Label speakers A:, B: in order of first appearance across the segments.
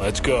A: Let's go.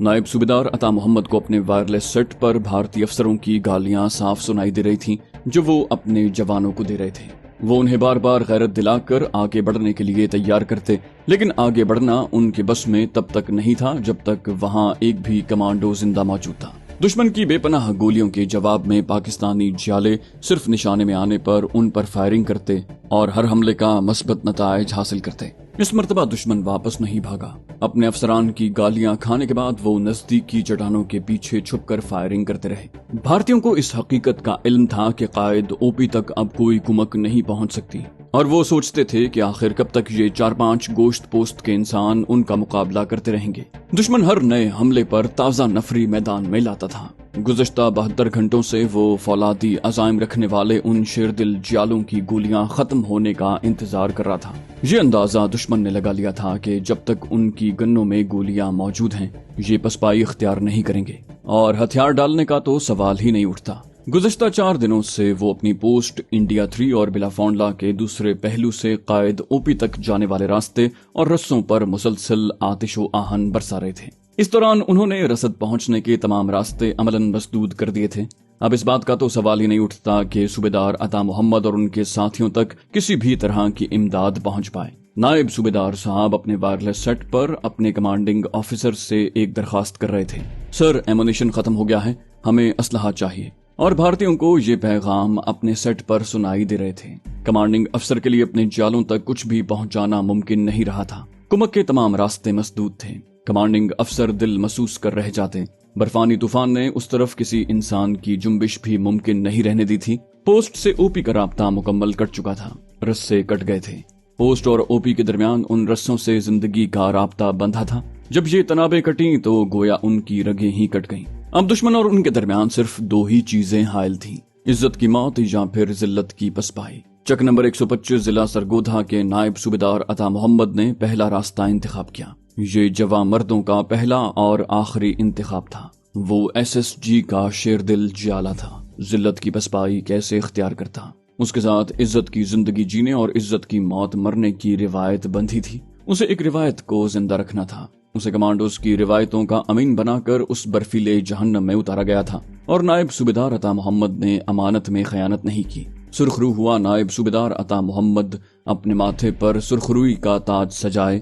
B: نائب صوبیدار عطا محمد کو اپنے وائرلیس سیٹ پر بھارتی افسروں کی گالیاں صاف سنائی دے رہی تھیں جو وہ اپنے جوانوں کو دے رہے تھے۔ وہ انہیں بار بار غیرت دلا کر آگے بڑھنے کے لیے تیار کرتے، لیکن آگے بڑھنا ان کے بس میں تب تک نہیں تھا جب تک وہاں ایک بھی کمانڈو زندہ موجود تھا۔ دشمن کی بے پناہ گولیوں کے جواب میں پاکستانی جیالے صرف نشانے میں آنے پر ان پر فائرنگ کرتے اور ہر حملے کا مثبت نتائج حاصل کرتے۔ اس مرتبہ دشمن واپس نہیں بھاگا۔ اپنے افسران کی گالیاں کھانے کے بعد وہ نزدیک کی چٹانوں کے پیچھے چھپ کر فائرنگ کرتے رہے۔ بھارتیوں کو اس حقیقت کا علم تھا کہ قائد او پی تک اب کوئی کمک نہیں پہنچ سکتی، اور وہ سوچتے تھے کہ آخر کب تک یہ 4-5 گوشت پوست کے انسان ان کا مقابلہ کرتے رہیں گے۔ دشمن ہر نئے حملے پر تازہ نفری میدان میں لاتا تھا۔ گزشتہ 72 گھنٹوں سے وہ فولادی عزائم رکھنے والے ان شیر دل جیالوں کی گولیاں ختم ہونے کا انتظار کر رہا تھا۔ یہ اندازہ دشمن نے لگا لیا تھا کہ جب تک ان کی گنوں میں گولیاں موجود ہیں یہ پسپائی اختیار نہیں کریں گے، اور ہتھیار ڈالنے کا تو سوال ہی نہیں اٹھتا۔ گزشتہ 4 دنوں سے وہ اپنی پوسٹ انڈیا 3 اور بلا فونڈلا کے دوسرے پہلو سے قائد او پی تک جانے والے راستے اور رسوں پر مسلسل آتش و آہن برسا رہے تھے۔ اس دوران انہوں نے رسد پہنچنے کے تمام راستے عملاً مسدود کر دیے تھے۔ اب اس بات کا تو سوال ہی نہیں اٹھتا کہ صوبیدار عطا محمد اور ان کے ساتھیوں تک کسی بھی طرح کی امداد پہنچ پائے۔ نائب صوبیدار صاحب اپنے وائرلیس سیٹ پر اپنے کمانڈنگ آفیسر سے ایک درخواست کر رہے تھے، سر ایمونیشن ختم ہو گیا ہے، ہمیں اسلحہ چاہیے، اور بھارتیوں کو یہ پیغام اپنے سیٹ پر سنائی دے رہے تھے۔ کمانڈنگ افسر کے لیے اپنے جالوں تک کچھ بھی پہنچانا ممکن نہیں رہا تھا۔ کمک کے تمام راستے مسدود تھے۔ کمانڈنگ افسر دل محسوس کر رہ جاتے۔ برفانی طوفان نے اس طرف کسی انسان کی جنبش بھی ممکن نہیں رہنے دی تھی۔ پوسٹ سے او پی کا رابطہ مکمل کٹ چکا تھا، رسے کٹ گئے تھے۔ پوسٹ اور او پی کے درمیان ان رسوں سے زندگی کا رابطہ بندھا تھا۔ جب یہ تنابیں کٹیں تو گویا ان کی رگیں ہی کٹ گئیں۔ اب دشمن اور ان کے درمیان صرف 2 ہی چیزیں حائل تھیں، عزت کی موت یا پھر ذلت کی پسپائی۔ چک نمبر 125 ضلع سرگودھا کے نائب صوبیدار عطا محمد نے پہلا راستہ انتخاب کیا۔ یہ جواں مردوں کا پہلا اور آخری انتخاب تھا۔ وہ ایس ایس جی کا شیر دل جیالہ تھا۔ ذلت کی پسپائی کیسے اختیار کرتا؟ اس کے ساتھ عزت کی زندگی جینے اور عزت کی موت مرنے کی روایت بندھی تھی۔ اسے ایک روایت کو زندہ رکھنا تھا۔ اسے کمانڈوز کی روایتوں کا امین بنا کر اس برفیلے جہنم میں اتارا گیا تھا، اور نائب صوبیدار عطا محمد نے امانت میں خیانت نہیں کی۔ سرخرو ہوا نائب صوبیدار عطا محمد اپنے ماتھے پر سرخروئی کا تاج سجائے۔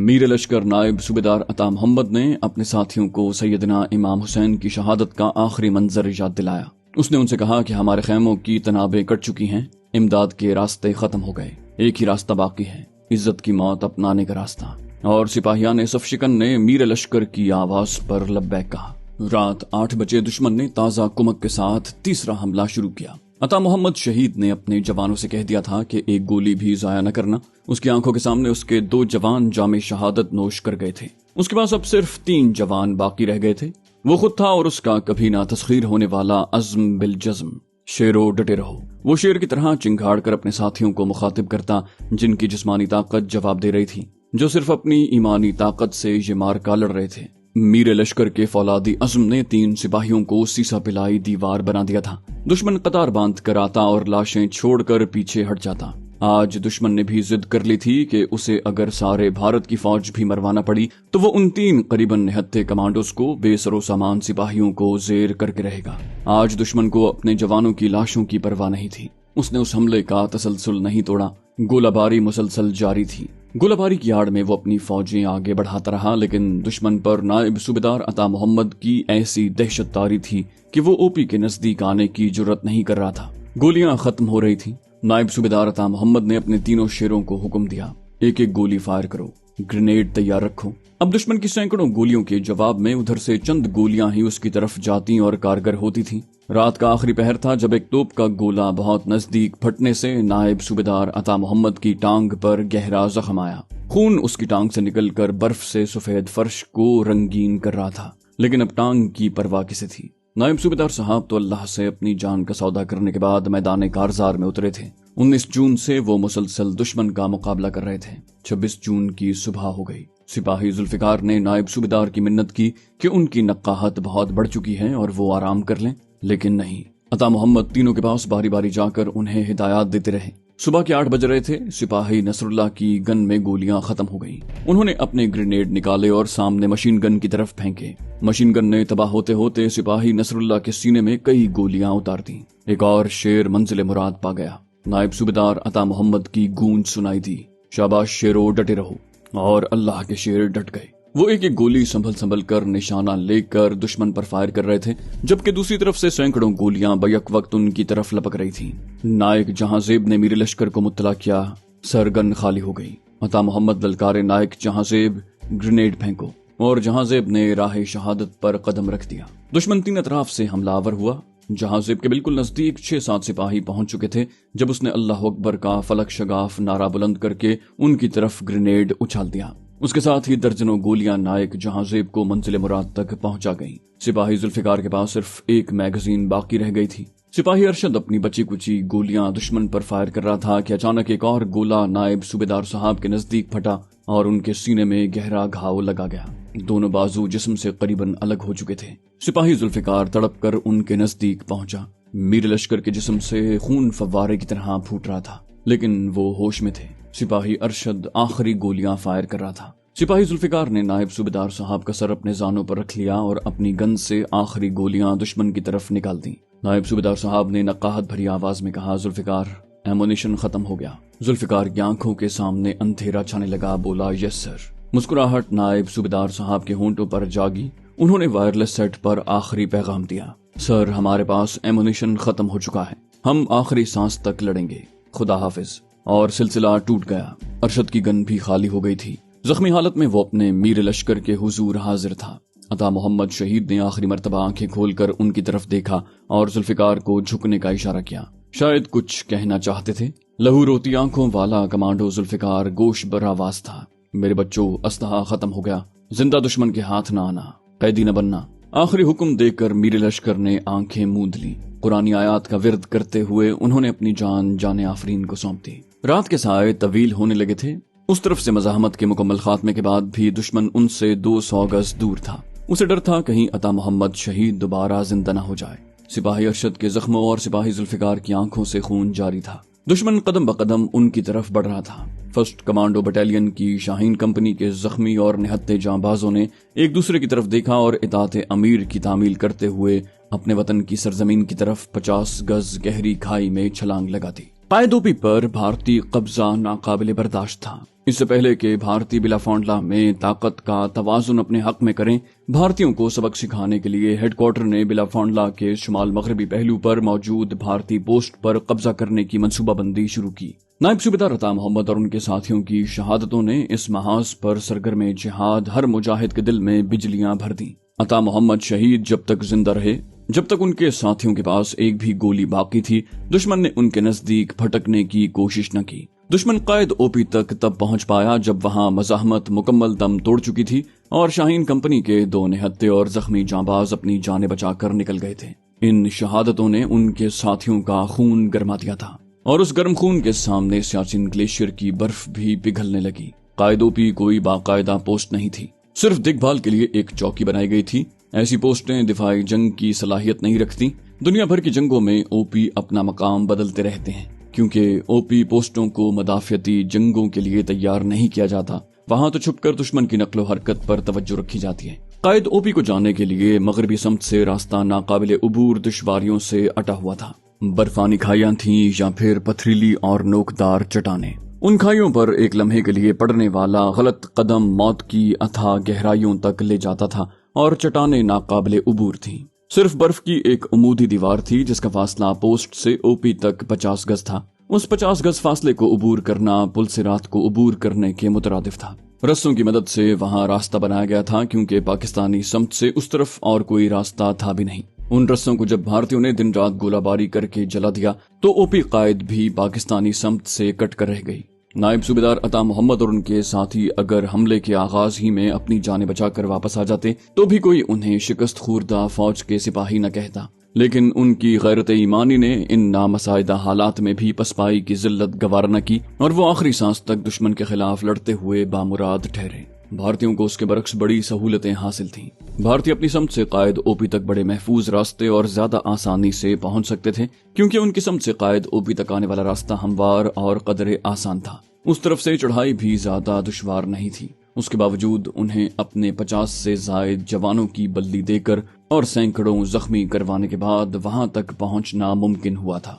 B: میر لشکر نائب صوبیدار عطا محمد نے اپنے ساتھیوں کو سیدنا امام حسین کی شہادت کا آخری منظر یاد دلایا۔ اس نے ان سے کہا کہ ہمارے خیموں کی تنابیں کٹ چکی ہیں، امداد کے راستے ختم ہو گئے، ایک ہی راستہ باقی ہے، عزت کی موت اپنانے کا راستہ۔ اور سپاہیان صف شکن نے میر لشکر کی آواز پر لبیک کہا۔ رات 8 بجے دشمن نے تازہ کمک کے ساتھ تیسرا حملہ شروع کیا۔ عطا محمد شہید نے اپنے جوانوں سے کہہ دیا تھا کہ ایک گولی بھی ضائع نہ کرنا۔ اس کی آنکھوں کے سامنے اس کے 2 جوان جام شہادت نوش کر گئے تھے۔ اس کے پاس اب صرف 3 جوان باقی رہ گئے تھے۔ وہ خود تھا اور اس کا کبھی نہ تسخیر ہونے والا عزم بالجزم۔ شیرو ڈٹے رہو۔ وہ شیر کی طرح چنگھاڑ کر اپنے ساتھیوں کو مخاطب کرتا، جن کی جسمانی طاقت جواب دے رہی تھی، جو صرف اپنی ایمانی طاقت سے یہ مارکا لڑ رہے تھے۔ میر لشکر کے فولادی عزم نے 3 سپاہیوں کو سیسا پلائی دیوار بنا دیا تھا۔ دشمن قطار باندھ کر آتا اور لاشیں چھوڑ کر پیچھے ہٹ جاتا۔ آج دشمن نے بھی ضد کر لی تھی کہ اسے اگر سارے بھارت کی فوج بھی مروانا پڑی تو وہ ان 3 قریباً نہتے کمانڈوز کو بے سر و سامان سپاہیوں کو زیر کر کے رہے گا۔ آج دشمن کو اپنے جوانوں کی لاشوں کی پرواہ نہیں تھی۔ اس نے اس حملے کا تسلسل نہیں توڑا۔ گولہ باری مسلسل جاری تھی۔ گولہ باری کی آڑ میں وہ اپنی فوجیں آگے بڑھاتا رہا، لیکن دشمن پر نائب صوبیدار عطا محمد کی ایسی دہشت طاری تھی کہ وہ او پی کے نزدیک آنے کی جرت نہیں کر رہا تھا۔ گولیاں ختم ہو رہی تھیں۔ نائب صوبیدار عطا محمد نے اپنے 3 شیروں کو حکم دیا، ایک ایک گولی فائر کرو، گرینیڈ تیار رکھو۔ اب دشمن کی سینکڑوں گولیوں کے جواب میں ادھر سے چند گولیاں ہی اس کی طرف جاتی اور کارگر ہوتی تھیں۔ رات کا آخری پہر تھا جب ایک توپ کا گولہ بہت نزدیک پھٹنے سے نائب صوبیدار عطا محمد کی ٹانگ پر گہرا زخم آیا۔ خون اس کی ٹانگ سے نکل کر برف سے سفید فرش کو رنگین کر رہا تھا، لیکن اب ٹانگ کی پرواہ کسے تھی؟ نائب صوبیدار صاحب تو اللہ سے اپنی جان کا سودا کرنے کے بعد میدان کارزار میں اترے تھے۔ 19 جون سے وہ مسلسل دشمن کا مقابلہ کر رہے تھے۔ 26 جون کی صبح ہو گئی۔ سپاہی ذوالفقار نے نائب صوبیدار کی منت کی کہ ان کی نقاہت بہت بڑھ چکی ہے اور وہ آرام کر لیں، لیکن نہیں۔ عطا محمد تینوں کے پاس باری باری جا کر انہیں ہدایات دیتے رہے۔ صبح کے 8 بج رہے تھے۔ سپاہی نصر اللہ کی گن میں گولیاں ختم ہو گئیں۔ انہوں نے اپنے گرینیڈ نکالے اور سامنے مشین گن کی طرف پھینکے۔ مشین گن نے تباہ ہوتے ہوتے سپاہی نصر اللہ کے سینے میں کئی گولیاں اتار دیں۔ ایک اور شیر منزل مراد پا گیا۔ نائب صوبیدار عطا محمد کی گونج سنائی دی، شاباش شیرو، ڈٹے رہو۔ اور اللہ کے شیر ڈٹ گئے۔ وہ ایک ایک گولی سنبھل کر نشانہ لے کر دشمن پر فائر کر رہے تھے، جبکہ دوسری طرف سے سینکڑوں گولیاں بیک وقت ان کی طرف لپک رہی تھیں۔ نائک جہاں زیب نے میرے لشکر کو مطلع کیا، سرگن خالی ہو گئی۔ عطا محمد للکارے، نائک جہاں زیب گرینیڈ پھینکو، اور جہاں زیب نے راہ شہادت پر قدم رکھ دیا۔ دشمن 3 اطراف سے حملہ آور ہوا۔ جہاں زیب کے بالکل نزدیک 6-7 سپاہی پہنچ چکے تھے جب اس نے اللہ اکبر کا فلک شگاف نعرہ بلند کر کے ان کی طرف گرینیڈ اچھال دیا۔ اس کے ساتھ ہی درجنوں گولیاں نائک جہاں زیب کو منزل مراد تک پہنچا گئیں۔ سپاہی ذوالفقار کے پاس صرف ایک میگزین باقی رہ گئی تھی۔ سپاہی ارشد اپنی بچی کچی گولیاں دشمن پر فائر کر رہا تھا کہ اچانک ایک اور گولہ نائب صوبیدار صاحب کے نزدیک پھٹا اور ان کے سینے میں گہرا گھاؤ لگا گیا۔ دونوں بازو جسم سے قریباً الگ ہو چکے تھے۔ سپاہی ذوالفقار تڑپ کر ان کے نزدیک پہنچا۔ میر لشکر کے جسم سے خون فوارے کی طرح پھوٹ رہا تھا، لیکن وہ ہوش میں تھے۔ سپاہی ارشد آخری گولیاں فائر کر رہا تھا۔ سپاہی ذوالفقار نے نائب صوبیدار صاحب کا سر اپنے زانوں پر رکھ لیا اور اپنی گن سے آخری گولیاں دشمن کی طرف نکال دیں۔ نائب صوبیدار صاحب نے نقاہت بھری آواز میں کہا، ذوالفقار، ایمونیشن ختم ہو گیا۔ ذوالفقار کی آنکھوں کے سامنے اندھیرا چھانے لگا، بولا، یس سر۔ مسکراہٹ نائب صوبیدار صاحب کے ہونٹوں پر جاگی۔ انہوں نے وائرلیس سیٹ پر آخری پیغام دیا، سر، ہمارے پاس ایمونیشن ختم ہو چکا ہے، ہم آخری سانس تک لڑیں گے، خدا حافظ۔ اور سلسلہ ٹوٹ گیا۔ ارشد کی گن بھی خالی ہو گئی تھی۔ زخمی حالت میں وہ اپنے میر لشکر کے حضور حاضر تھا۔ عطا محمد شہید نے آخری مرتبہ آنکھیں کھول کر ان کی طرف دیکھا اور ذوالفقار کو جھکنے کا اشارہ کیا، شاید کچھ کہنا چاہتے تھے۔ لہو روتی آنکھوں والا کمانڈو ذوالفقار گوش بر آواز تھا، میرے بچوں، اسلحہ ختم ہو گیا، زندہ دشمن کے ہاتھ نہ آنا، قیدی نہ بننا۔ آخری حکم دے کر میر لشکر نے آنکھیں موند لی۔ قرآنی آیات کا ورد کرتے ہوئے انہوں نے اپنی جان آفرین کو سونپ دی۔ رات کے سائے طویل ہونے لگے تھے۔ اس طرف سے مزاحمت کے مکمل خاتمے کے بعد بھی دشمن ان سے 200 گز دور تھا۔ اسے ڈر تھا کہیں عطا محمد شہید دوبارہ زندہ نہ ہو جائے۔ سپاہی ارشد کے زخموں اور سپاہی ذوالفقار کی آنکھوں سے خون جاری تھا۔ دشمن قدم بقدم ان کی طرف بڑھ رہا تھا۔ فرسٹ کمانڈو بٹالین کی شاہین کمپنی کے زخمی اور نہتے جاں بازوں نے ایک دوسرے کی طرف دیکھا اور اطاعت امیر کی تعمیل کرتے ہوئے اپنے وطن کی سرزمین کی طرف 50 گز گہری کھائی میں چھلانگ لگا دی۔ قائد اوپی پر بھارتی قبضہ ناقابل برداشت تھا۔ اس سے پہلے کہ بھارتی بلا فونڈلا میں طاقت کا توازن اپنے حق میں کریں، بھارتیوں کو سبق سکھانے کے لیے ہیڈ کوارٹر نے بلا فونڈلا کے شمال مغربی پہلو پر موجود بھارتی پوسٹ پر قبضہ کرنے کی منصوبہ بندی شروع کی۔ نائب صوبیدار عطا محمد اور ان کے ساتھیوں کی شہادتوں نے اس محاذ پر سرگرم جہاد ہر مجاہد کے دل میں بجلیاں بھر دیں۔ عطا محمد شہید جب تک زندہ رہے، جب تک ان کے ساتھیوں کے پاس ایک بھی گولی باقی تھی، دشمن نے ان کے نزدیک پھٹکنے کی کوشش نہ کی۔ دشمن قائد اوپی تک تب پہنچ پایا جب وہاں مزاحمت مکمل دم توڑ چکی تھی اور شاہین کمپنی کے 2 نہتے اور زخمی جانباز اپنی جانیں بچا کر نکل گئے تھے۔ ان شہادتوں نے ان کے ساتھیوں کا خون گرما دیا تھا اور اس گرم خون کے سامنے سیاسین گلیشیر کی برف بھی پگھلنے لگی۔ قائد اوپی کوئی باقاعدہ پوسٹ نہیں تھی، صرف دیکھ بھال کے لیے ایک چوکی بنائی گئی تھی۔ ایسی پوسٹیں دفاعی جنگ کی صلاحیت نہیں رکھتی۔ دنیا بھر کی جنگوں میں اوپی اپنا مقام بدلتے رہتے ہیں، کیونکہ اوپی پوسٹوں کو مدافعتی جنگوں کے لیے تیار نہیں کیا جاتا۔ وہاں تو چھپ کر دشمن کی نقل و حرکت پر توجہ رکھی جاتی ہے۔ قائد اوپی کو جانے کے لیے مغربی سمت سے راستہ ناقابل عبور دشواریوں سے اٹا ہوا تھا۔ برفانی کھائیاں تھیں یا پھر پتھریلی اور نوکدار چٹانیں۔ ان کھائیوں پر ایک لمحے کے لیے پڑنے والا غلط قدم موت کی اتھاہ گہرائیوں تک لے جاتا تھا اور چٹانیں ناقابل عبور تھیں۔ صرف برف کی ایک عمودی دیوار تھی جس کا فاصلہ پوسٹ سے اوپی تک 50 گز تھا۔ اس 50 گز فاصلے کو عبور کرنا پلسرات کو عبور کرنے کے مترادف تھا۔ رسوں کی مدد سے وہاں راستہ بنایا گیا تھا کیونکہ پاکستانی سمت سے اس طرف اور کوئی راستہ تھا بھی نہیں۔ ان رسوں کو جب بھارتیوں نے دن رات گولہ باری کر کے جلا دیا تو اوپی قائد بھی پاکستانی سمت سے کٹ کر رہ گئی۔ نائب صوبیدار عطا محمد اور ان کے ساتھی اگر حملے کے آغاز ہی میں اپنی جانیں بچا کر واپس آ جاتے تو بھی کوئی انہیں شکست خوردہ فوج کے سپاہی نہ کہتا، لیکن ان کی غیرت ایمانی نے ان نامساعدہ حالات میں بھی پسپائی کی ذلت گوار نہ کی اور وہ آخری سانس تک دشمن کے خلاف لڑتے ہوئے بامراد ٹھہرے۔ بھارتیوں کو اس کے برعکس بڑی سہولتیں حاصل تھیں۔ بھارتی اپنی سمت سے قائد اوپی تک بڑے محفوظ راستے اور زیادہ آسانی سے پہنچ سکتے تھے، کیونکہ ان کی سمت سے قائد اوپی تک آنے والا راستہ ہموار اور قدرے آسان تھا۔ اس طرف سے چڑھائی بھی زیادہ دشوار نہیں تھی۔ اس کے باوجود انہیں اپنے 50 سے زائد جوانوں کی بلدی دے کر اور سینکڑوں زخمی کروانے کے بعد وہاں تک پہنچنا ممکن ہوا تھا۔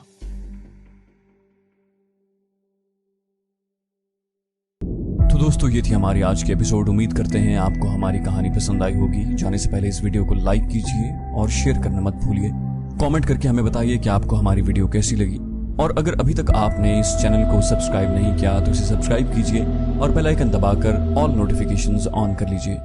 B: تو دوستو، یہ تھی ہماری آج کی ایپیسوڈ۔ امید کرتے ہیں آپ کو ہماری کہانی پسند آئی ہوگی۔ جانے سے پہلے اس ویڈیو کو لائک کیجئے اور شیئر کرنا مت بھولیے۔ کامنٹ کر کے ہمیں بتائیے کہ آپ کو ہماری ویڈیو کیسی لگی، اور اگر ابھی تک آپ نے اس چینل کو سبسکرائب نہیں کیا تو اسے سبسکرائب کیجئے اور بیل آئیکن دبا کر آل نوٹیفیکیشنز آن کر لیجئے۔